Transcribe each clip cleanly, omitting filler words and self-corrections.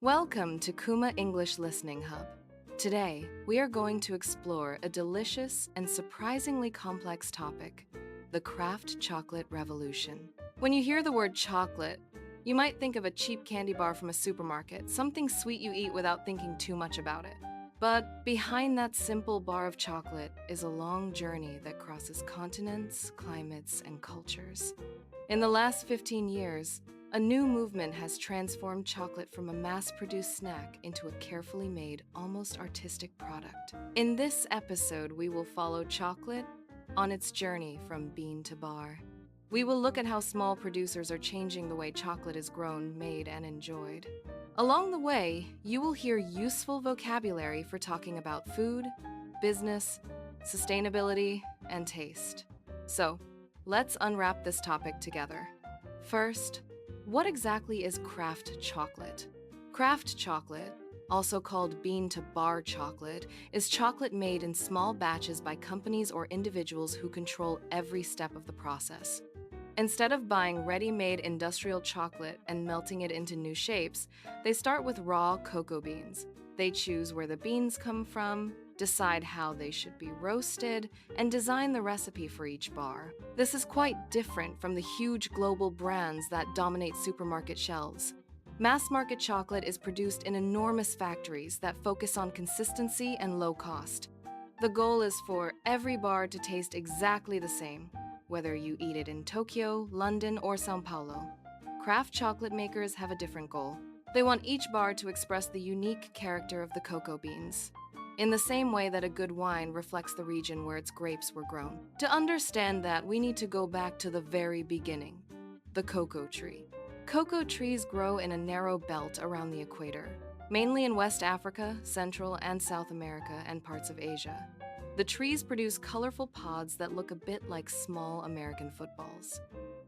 Welcome to Kuma English Listening Hub. Today, we are going to explore a delicious and surprisingly complex topic, the craft chocolate revolution. When you hear the word chocolate, you might think of a cheap candy bar from a supermarket, something sweet you eat without thinking too much about it. But behind that simple bar of chocolate is a long journey that crosses continents, climates, and cultures. In the last 15 years, a new movement has transformed chocolate from a mass-produced snack into a carefully made, almost artistic product. In this episode, we will follow chocolate on its journey from bean to bar. We will look at how small producers are changing the way chocolate is grown, made, and enjoyed. Along the way, you will hear useful vocabulary for talking about food, business, sustainability, and taste. So, let's unwrap this topic together. First, what exactly is craft chocolate? Craft chocolate, also called bean-to-bar chocolate, is chocolate made in small batches by companies or individuals who control every step of the process. Instead of buying ready-made industrial chocolate and melting it into new shapes, they start with raw cocoa beans. They choose where the beans come from, decide how they should be roasted, and design the recipe for each bar. This is quite different from the huge global brands that dominate supermarket shelves. Mass-market chocolate is produced in enormous factories that focus on consistency and low cost. The goal is for every bar to taste exactly the same, whether you eat it in Tokyo, London, or São Paulo. Craft chocolate makers have a different goal. They want each bar to express the unique character of the cocoa beans, in the same way that a good wine reflects the region where its grapes were grown. To understand that, we need to go back to the very beginning, the cocoa tree. Cocoa trees grow in a narrow belt around the equator, mainly in West Africa, Central and South America, and parts of Asia. The trees produce colorful pods that look a bit like small American footballs.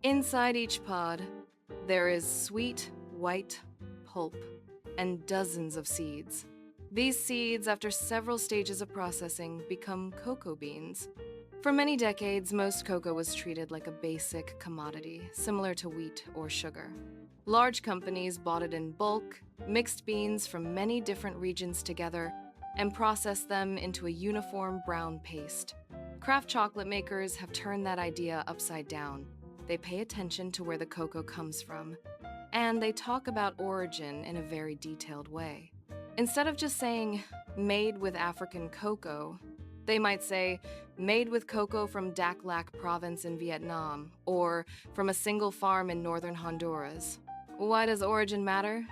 Inside each pod, there is sweet, white pulp and dozens of seeds. These seeds, after several stages of processing, become cocoa beans. For many decades, most cocoa was treated like a basic commodity, similar to wheat or sugar. Large companies bought it in bulk, mixed beans from many different regions together, and processed them into a uniform brown paste. Craft chocolate makers have turned that idea upside down. They pay attention to where the cocoa comes from, and they talk about origin in a very detailed way. Instead of just saying, made with African cocoa, they might say, made with cocoa from Dak Lak province in Vietnam, or from a single farm in northern Honduras. Why does origin matter?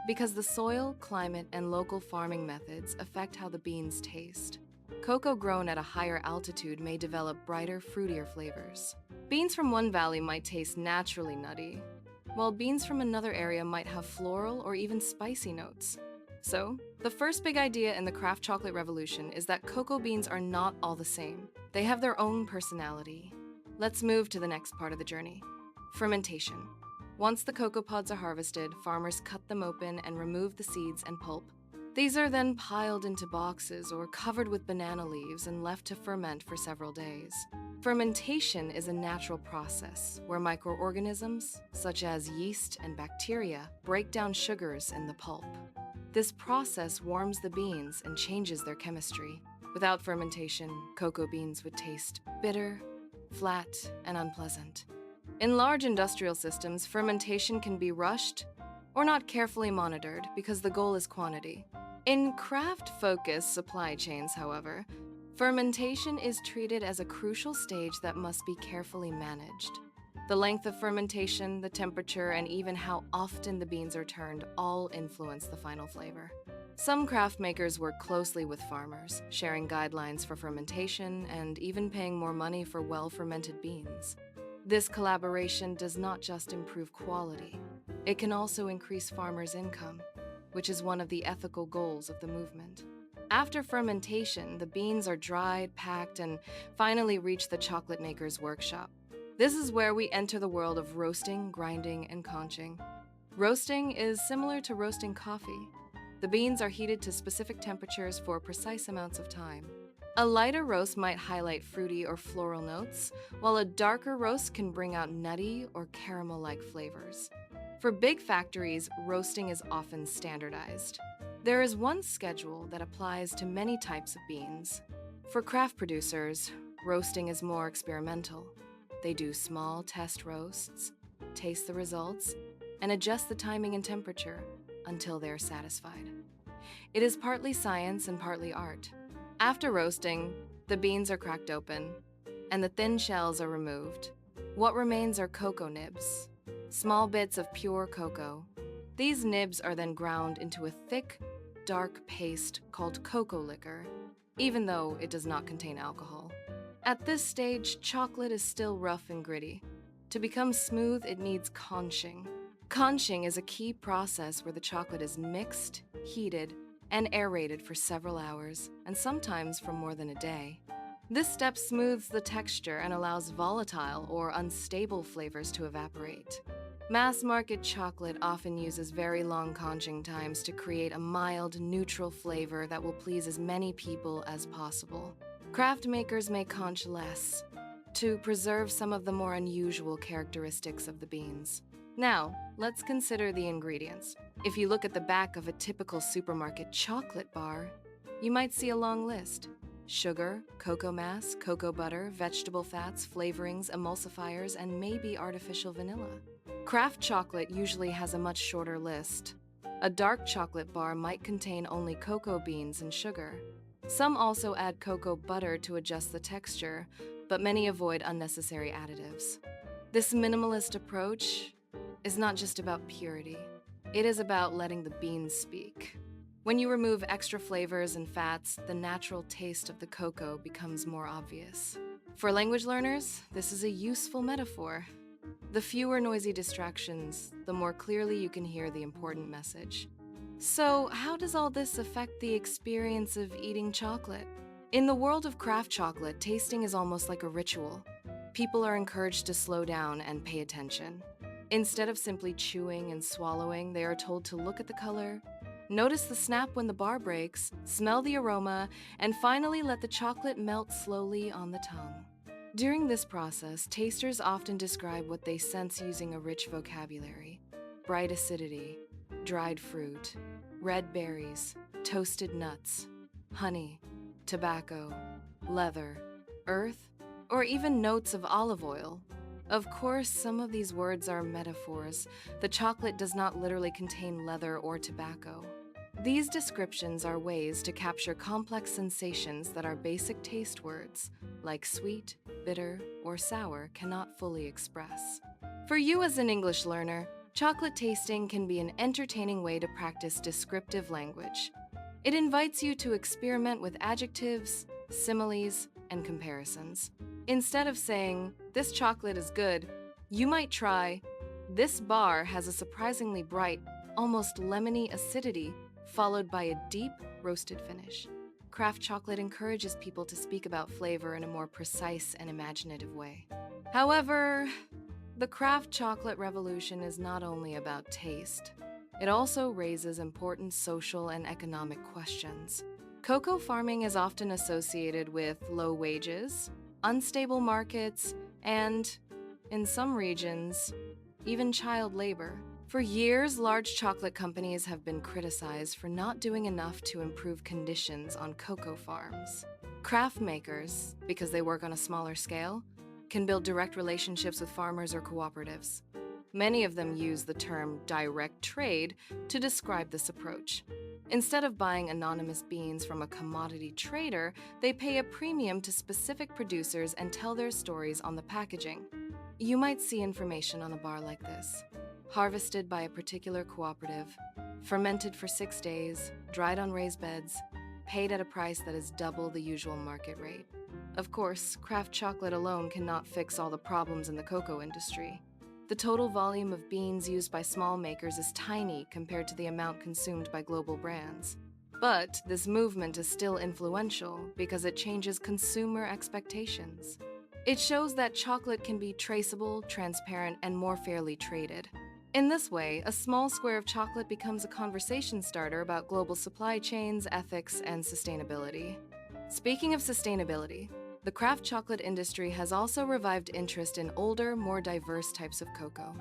Because the soil, climate, and local farming methods affect how the beans taste. Cocoa grown at a higher altitude may develop brighter, fruitier flavors. Beans from one valley might taste naturally nutty, while beans from another area might have floral or even spicy notes. So, the first big idea in the craft chocolate revolution is that cocoa beans are not all the same. They have their own personality. Let's move to the next part of the journey, fermentation. Once the cocoa pods are harvested, farmers cut them open and remove the seeds and pulp. These are then piled into boxes or covered with banana leaves and left to ferment for several days. Fermentation is a natural process where microorganisms, such as yeast and bacteria, break down sugars in the pulp. This process warms the beans and changes their chemistry. Without fermentation, cocoa beans would taste bitter, flat, and unpleasant. In large industrial systems, fermentation can be rushed or not carefully monitored because the goal is quantity. In craft-focused supply chains, however, fermentation is treated as a crucial stage that must be carefully managed. The length of fermentation, the temperature, and even how often the beans are turned all influence the final flavor. Some craft makers work closely with farmers, sharing guidelines for fermentation and even paying more money for well-fermented beans. This collaboration does not just improve quality, it can also increase farmers' income, which is one of the ethical goals of the movement. After fermentation, the beans are dried, packed, and finally reach the chocolate maker's workshop. This is where we enter the world of roasting, grinding, and conching. Roasting is similar to roasting coffee. The beans are heated to specific temperatures for precise amounts of time. A lighter roast might highlight fruity or floral notes, while a darker roast can bring out nutty or caramel-like flavors. For big factories, roasting is often standardized. There is one schedule that applies to many types of beans. For craft producers, roasting is more experimental. They do small test roasts, taste the results, and adjust the timing and temperature until they're satisfied. It is partly science and partly art. After roasting, the beans are cracked open, and the thin shells are removed. What remains are cocoa nibs, small bits of pure cocoa. These nibs are then ground into a thick, dark paste called cocoa liquor, even though it does not contain alcohol. At this stage, chocolate is still rough and gritty. To become smooth, it needs conching. Conching is a key process where the chocolate is mixed, heated, and aerated for several hours, and sometimes for more than a day. This step smooths the texture and allows volatile or unstable flavors to evaporate. Mass-market chocolate often uses very long conching times to create a mild, neutral flavor that will please as many people as possible. Craft makers may conch less to preserve some of the more unusual characteristics of the beans. Now, let's consider the ingredients. If you look at the back of a typical supermarket chocolate bar, you might see a long list. Sugar, cocoa mass, cocoa butter, vegetable fats, flavorings, emulsifiers, and maybe artificial vanilla. Craft chocolate usually has a much shorter list. A dark chocolate bar might contain only cocoa beans and sugar. Some also add cocoa butter to adjust the texture, but many avoid unnecessary additives. This minimalist approach is not just about purity. It is about letting the beans speak. When you remove extra flavors and fats, the natural taste of the cocoa becomes more obvious. For language learners, this is a useful metaphor. The fewer noisy distractions, the more clearly you can hear the important message. So, how does all this affect the experience of eating chocolate? In the world of craft chocolate, tasting is almost like a ritual. People are encouraged to slow down and pay attention. Instead of simply chewing and swallowing, they are told to look at the color, notice the snap when the bar breaks, smell the aroma, and finally let the chocolate melt slowly on the tongue. During this process, tasters often describe what they sense using a rich vocabulary: bright acidity, dried fruit, red berries, toasted nuts, honey, tobacco, leather, earth, or even notes of olive oil. Of course, some of these words are metaphors. The chocolate does not literally contain leather or tobacco. These descriptions are ways to capture complex sensations that our basic taste words, like sweet, bitter, or sour, cannot fully express. For you as an English learner, chocolate tasting can be an entertaining way to practice descriptive language. It invites you to experiment with adjectives, similes, and comparisons. Instead of saying, "This chocolate is good," you might try, "This bar has a surprisingly bright, almost lemony acidity, followed by a deep, roasted finish." Craft chocolate encourages people to speak about flavor in a more precise and imaginative way. However, the craft chocolate revolution is not only about taste. It also raises important social and economic questions. Cocoa farming is often associated with low wages, unstable markets, and, in some regions, even child labor. For years, large chocolate companies have been criticized for not doing enough to improve conditions on cocoa farms. Craft makers, because they work on a smaller scale, can build direct relationships with farmers or cooperatives. Many of them use the term direct trade to describe this approach. Instead of buying anonymous beans from a commodity trader, they pay a premium to specific producers and tell their stories on the packaging. You might see information on a bar like this: harvested by a particular cooperative, fermented for 6 days, dried on raised beds, paid at a price that is double the usual market rate. Of course, craft chocolate alone cannot fix all the problems in the cocoa industry. The total volume of beans used by small makers is tiny compared to the amount consumed by global brands. But this movement is still influential because it changes consumer expectations. It shows that chocolate can be traceable, transparent, and more fairly traded. In this way, a small square of chocolate becomes a conversation starter about global supply chains, ethics, and sustainability. Speaking of sustainability, the craft chocolate industry has also revived interest in older, more diverse types of cocoa.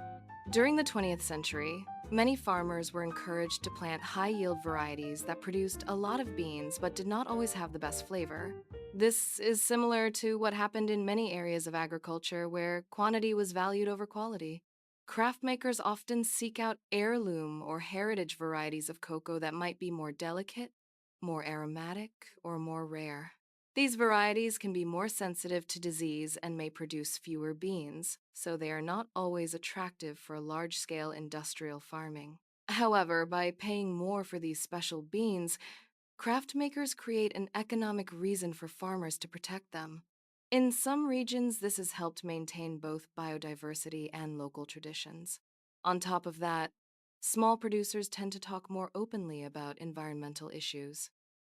During the 20th century, many farmers were encouraged to plant high-yield varieties that produced a lot of beans but did not always have the best flavor. This is similar to what happened in many areas of agriculture where quantity was valued over quality. Craft makers often seek out heirloom or heritage varieties of cocoa that might be more delicate, more aromatic, or more rare. These varieties can be more sensitive to disease and may produce fewer beans, so they are not always attractive for large-scale industrial farming. However, by paying more for these special beans, craft makers create an economic reason for farmers to protect them. In some regions, this has helped maintain both biodiversity and local traditions. On top of that, small producers tend to talk more openly about environmental issues.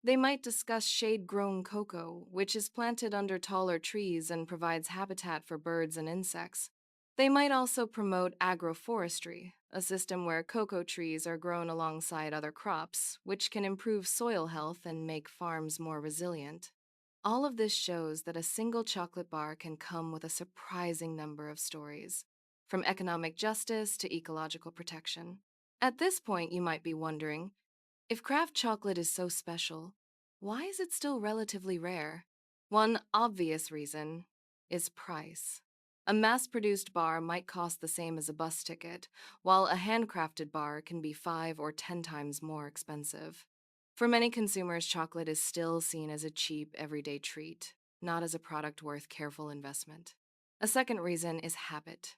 They might discuss shade-grown cocoa, which is planted under taller trees and provides habitat for birds and insects. They might also promote agroforestry, a system where cocoa trees are grown alongside other crops, which can improve soil health and make farms more resilient. All of this shows that a single chocolate bar can come with a surprising number of stories, from economic justice to ecological protection. At this point, you might be wondering, if craft chocolate is so special, why is it still relatively rare? One obvious reason is price. A mass-produced bar might cost the same as a bus ticket, while a handcrafted bar can be 5 or 10 times more expensive. For many consumers, chocolate is still seen as a cheap, everyday treat, not as a product worth careful investment. A second reason is habit.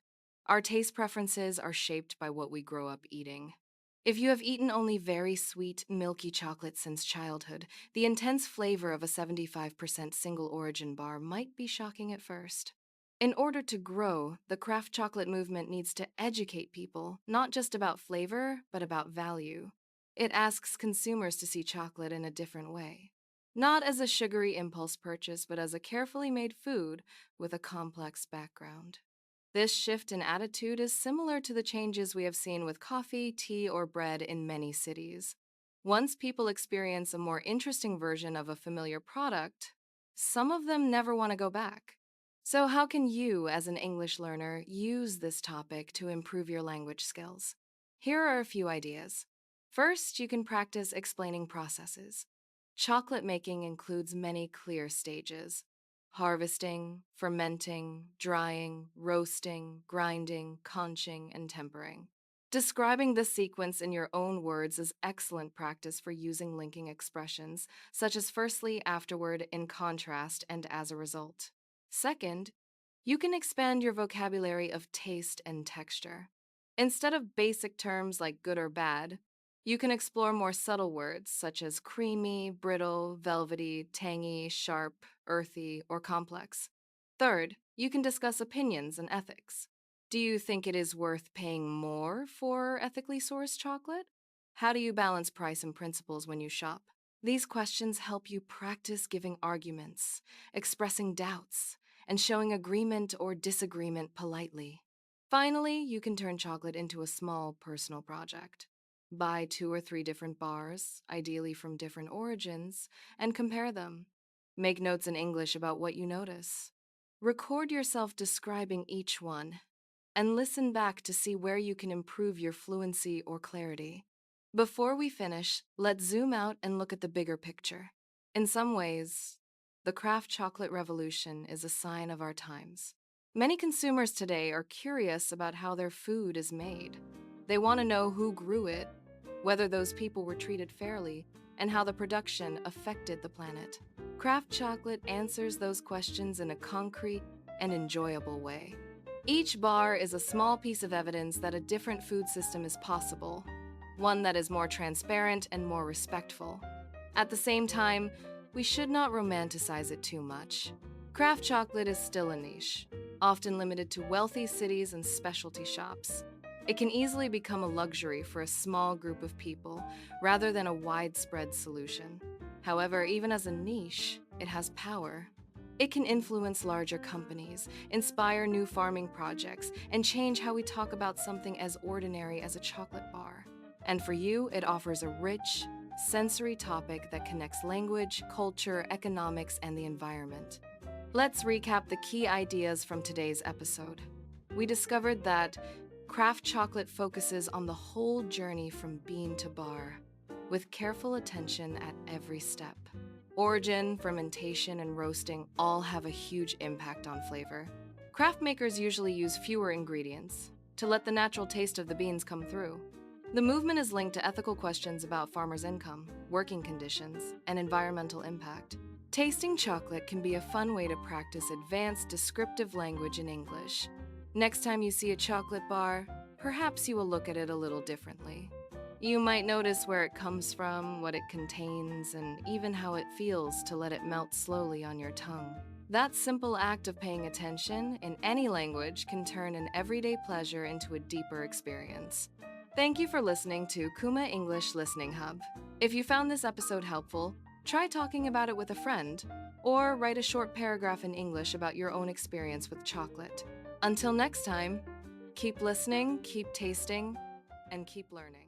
Our taste preferences are shaped by what we grow up eating. If you have eaten only very sweet, milky chocolate since childhood, the intense flavor of a 75% single-origin bar might be shocking at first. In order to grow, the craft chocolate movement needs to educate people, not just about flavor, but about value. It asks consumers to see chocolate in a different way. Not as a sugary impulse purchase, but as a carefully made food with a complex background. This shift in attitude is similar to the changes we have seen with coffee, tea, or bread in many cities. Once people experience a more interesting version of a familiar product, some of them never want to go back. So how can you, as an English learner, use this topic to improve your language skills? Here are a few ideas. First, you can practice explaining processes. Chocolate making includes many clear stages: harvesting, fermenting, drying, roasting, grinding, conching, and tempering. Describing this sequence in your own words is excellent practice for using linking expressions, such as firstly, afterward, in contrast, and as a result. Second, you can expand your vocabulary of taste and texture. Instead of basic terms like good or bad, you can explore more subtle words such as creamy, brittle, velvety, tangy, sharp, earthy, or complex. Third, you can discuss opinions and ethics. Do you think it is worth paying more for ethically sourced chocolate? How do you balance price and principles when you shop? These questions help you practice giving arguments, expressing doubts, and showing agreement or disagreement politely. Finally, you can turn chocolate into a small personal project. Buy 2 or 3 different bars, ideally from different origins, and compare them. Make notes in English about what you notice. Record yourself describing each one, and listen back to see where you can improve your fluency or clarity. Before we finish, let's zoom out and look at the bigger picture. In some ways, the craft chocolate revolution is a sign of our times. Many consumers today are curious about how their food is made. They want to know who grew it, whether those people were treated fairly, and how the production affected the planet. Craft chocolate answers those questions in a concrete and enjoyable way. Each bar is a small piece of evidence that a different food system is possible, one that is more transparent and more respectful. At the same time, we should not romanticize it too much. Craft chocolate is still a niche, often limited to wealthy cities and specialty shops. It can easily become a luxury for a small group of people rather than a widespread solution. However, even as a niche, it has power. It can influence larger companies, inspire new farming projects, and change how we talk about something as ordinary as a chocolate bar. And for you, it offers a rich, sensory topic that connects language, culture, economics, and the environment. Let's recap the key ideas from today's episode. We discovered that Craft chocolate focuses on the whole journey from bean to bar, with careful attention at every step. Origin, fermentation, and roasting all have a huge impact on flavor. Craft makers usually use fewer ingredients to let the natural taste of the beans come through. The movement is linked to ethical questions about farmers' income, working conditions, and environmental impact. Tasting chocolate can be a fun way to practice advanced descriptive language in English. Next time you see a chocolate bar, perhaps you will look at it a little differently. You might notice where it comes from, what it contains, and even how it feels to let it melt slowly on your tongue. That simple act of paying attention in any language can turn an everyday pleasure into a deeper experience. Thank you for listening to Kuma English Listening Hub. If you found this episode helpful, try talking about it with a friend, or write a short paragraph in English about your own experience with chocolate. Until next time, keep listening, keep tasting, and keep learning.